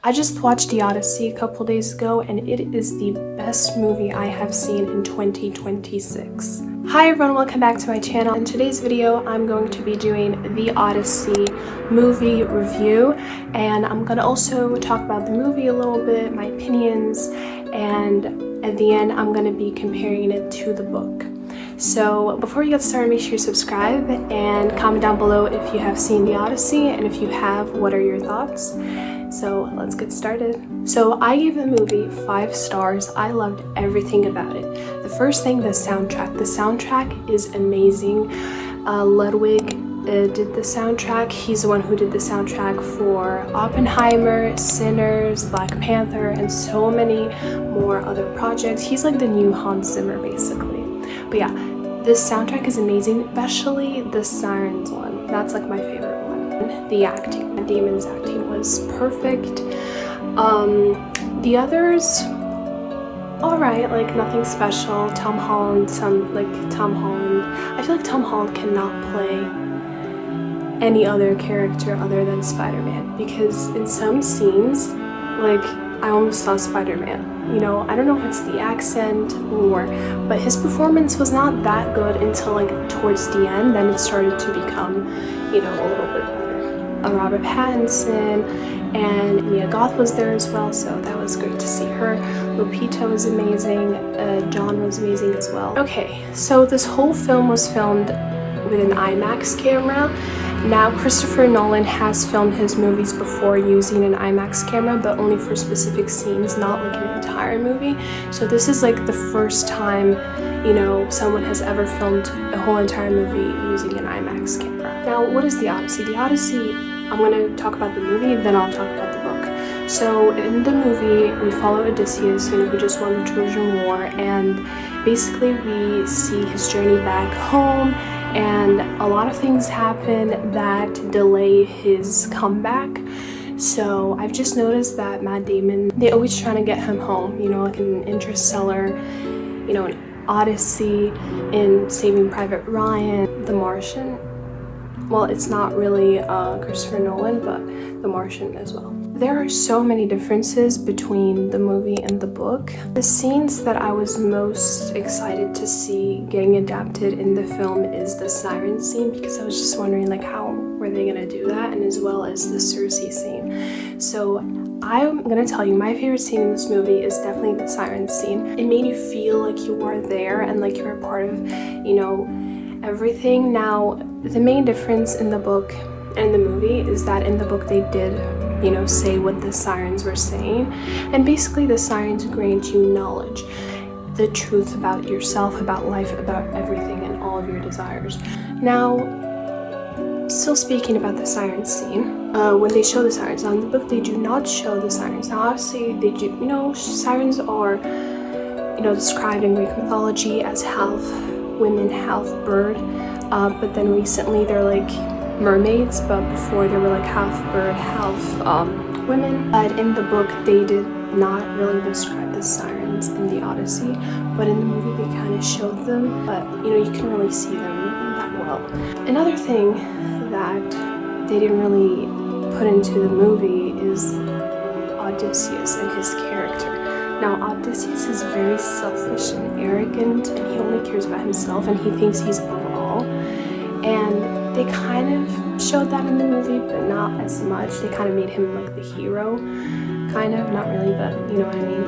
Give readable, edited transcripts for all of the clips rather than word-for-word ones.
I just watched the Odyssey a couple days ago, and it is the best movie I have seen in 2026. Hi everyone, welcome back to my channel. In today's video, I'm going to be doing the Odyssey movie review, and I'm gonna also talk about the movie a little bit, my opinions, and at the end, I'm gonna be comparing it to the book. So before we get started, make sure you subscribe and comment down below if you have seen the Odyssey, and if you have, what are your thoughts? So let's get started. So I gave the movie 5 stars. I loved everything about it. The first thing, the soundtrack. The soundtrack is amazing. Ludwig did the soundtrack. He's the one who did the soundtrack for Oppenheimer, Sinners, Black Panther, and so many more other projects. He's like the new Hans Zimmer, basically. But yeah, this soundtrack is amazing, especially the Sirens one. That's like my favorite one. The acting, Matt Damon's acting was perfect. The others, alright, like nothing special. Tom Holland, I feel like Tom Holland cannot play any other character other than Spider-Man, because in some scenes, like, I almost saw Spider-Man. You know, I don't know if it's the accent or, but his performance was not that good until like towards the end. Then it started to become, you know, a little bit better. Robert Pattinson and Mia Goth was there as well, so that was great to see her. Lupita was amazing. John was amazing as well. Okay, so this whole film was filmed with an IMAX camera. Now, Christopher Nolan has filmed his movies before using an IMAX camera, but only for specific scenes, not like an entire movie. So this is like the first time, you know, someone has ever filmed a whole entire movie using an IMAX camera. Now, what is the Odyssey? The Odyssey, I'm going to talk about the movie, then I'll talk about the book. So in the movie, we follow Odysseus, you know, who just won the Trojan War, and basically we see his journey back home, and a lot of things happen that delay his comeback. So I've just noticed that Matt Damon, they always trying to get him home, you know, like in Interstellar, you know, in Odyssey, in Saving Private Ryan, The Martian. Well, it's not really Christopher Nolan, but The Martian as well. There are so many differences between the movie and the book. The scenes that I was most excited to see getting adapted in the film is the siren scene, because I was just wondering like how were they gonna do that, and as well as the Cersei scene. So I'm gonna tell you, my favorite scene in this movie is definitely the siren scene. It made you feel like you were there and like you're a part of, you know, everything. Now, the main difference in the book and the movie is that in the book they did, you know, say what the sirens were saying, and basically the sirens grant you knowledge, the truth about yourself, about life, about everything, and all of your desires. Now, still speaking about the siren scene, when they show the sirens, now in the book they do not show the sirens. Now obviously they do, you know, sirens are, you know, described in Greek mythology as half women, half bird, but then recently they're like mermaids, but before they were like half bird, half women. But in the book they did not really describe the sirens in the Odyssey, but in the movie they kind of showed them, but you know, you can really see them that well. Another thing that they didn't really put into the movie is Odysseus and his character. Now, Odysseus is very selfish and arrogant, and he only cares about himself, and he thinks he's above all. And they kind of showed that in the movie, but not as much. They kind of made him like the hero, kind of, not really, but you know what I mean.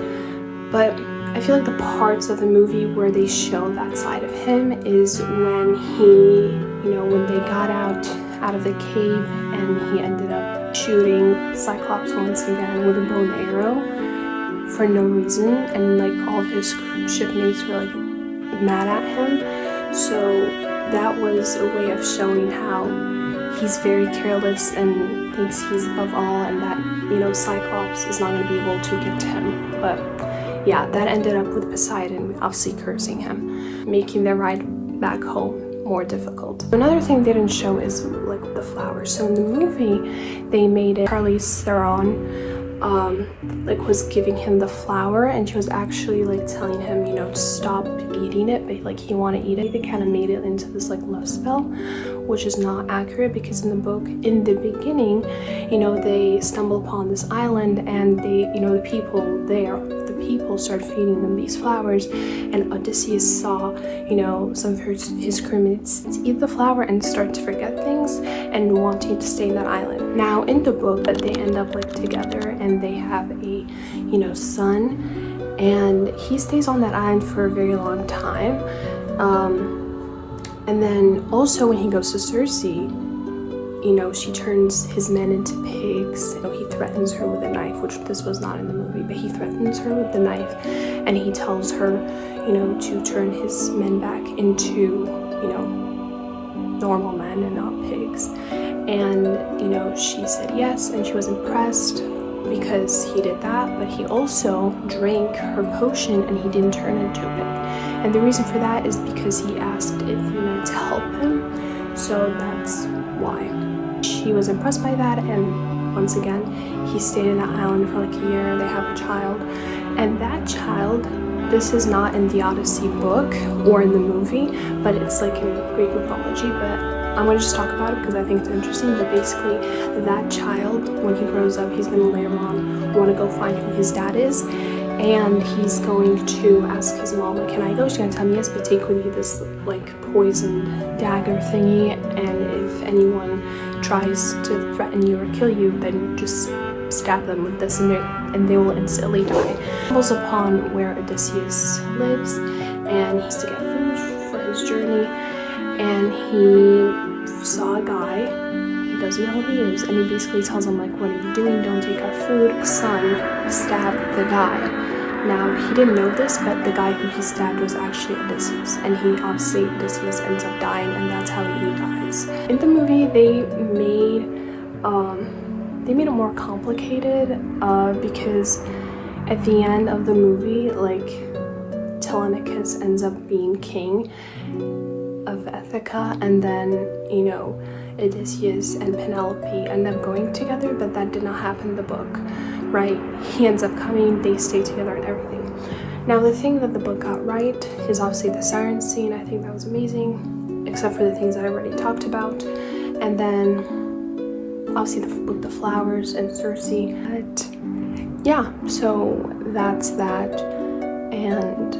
But I feel like the parts of the movie where they show that side of him is when he, you know, when they got out of the cave and he ended up shooting Cyclops once again with a bow and arrow for no reason, and like all of his shipmates were like mad at him. So that was a way of showing how he's very careless and thinks he's above all, and that, you know, Cyclops is not going to be able to get to him. But yeah, that ended up with Poseidon obviously cursing him, making their ride back home more difficult. Another thing they didn't show is like the flowers. So in the movie they made it Charlize Theron like was giving him the flower, and she was actually like telling him, you know, to stop eating it, but like he wanted to eat it. They kind of made it into this like love spell, which is not accurate, because in the book, in the beginning, you know, they stumble upon this island, and they, you know, the people started feeding them these flowers, and Odysseus saw, you know, some of his crewmates eat the flower and start to forget things and wanting to stay in that island. Now in the book, that they end up like together, and they have a, you know, son, and he stays on that island for a very long time. And then also when he goes to Circe, you know, she turns his men into pigs. You know, he threatens her with a knife, which this was not in the movie, but he threatens her with the knife, and he tells her, you know, to turn his men back into, you know, normal men and not pigs. And, you know, she said yes, and she was impressed because he did that, but he also drank her potion and he didn't turn into a pig. And the reason for that is because he asked Athena to help him, so that's why. She was impressed by that, and once again, he stayed in that island for like a year. They have a child, and that child, this is not in the Odyssey book or in the movie, but it's like in Greek mythology, but I'm going to just talk about it because I think it's interesting. But basically, that child, when he grows up, he's going to later on want to go find who his dad is, and he's going to ask his mom, like, can I go? She's going to tell me yes, but take with you this like poisoned dagger thingy, and if anyone tries to threaten you or kill you, then just stab them with this, and they will instantly die. He stumbles upon where Odysseus lives, and he has to get food for his journey, and he saw a guy. He doesn't know who he is, and he basically tells him, like, what are you doing? Don't take our food. His son stabbed the guy. Now, he didn't know this, but the guy who he stabbed was actually Odysseus, and Odysseus ends up dying, and that's how he dies. In the movie, they made it more complicated, because at the end of the movie, like, Telemachus ends up being king of Ithaca, and then, you know, Odysseus and Penelope end up going together, but that did not happen in the book, right? He ends up coming, they stay together and everything. Now, the thing that the book got right is obviously the siren scene. I think that was amazing, except for the things that I already talked about. And then obviously with the flowers and Circe. But yeah, so that's that. And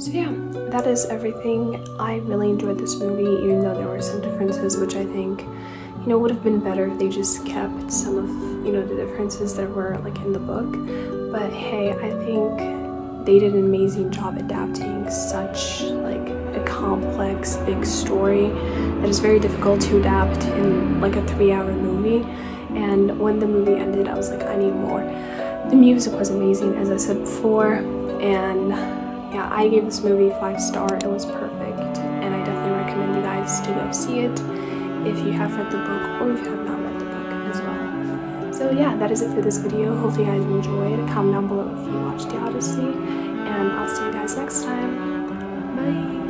so yeah, that is everything. I really enjoyed this movie, even though there were some differences, which I think, you know, would have been better if they just kept some of, you know, the differences that were like in the book. But hey, I think they did an amazing job adapting such like a complex, big story that is very difficult to adapt in like a 3-hour movie. And when the movie ended, I was like, I need more. The music was amazing, as I said before, and yeah, I gave this movie 5-star. It was perfect, and I definitely recommend you guys to go see it if you have read the book or if you have not read the book as well. So yeah, that is it for this video. Hopefully you guys enjoyed. Comment down below if you watched the Odyssey, and I'll see you guys next time. Bye!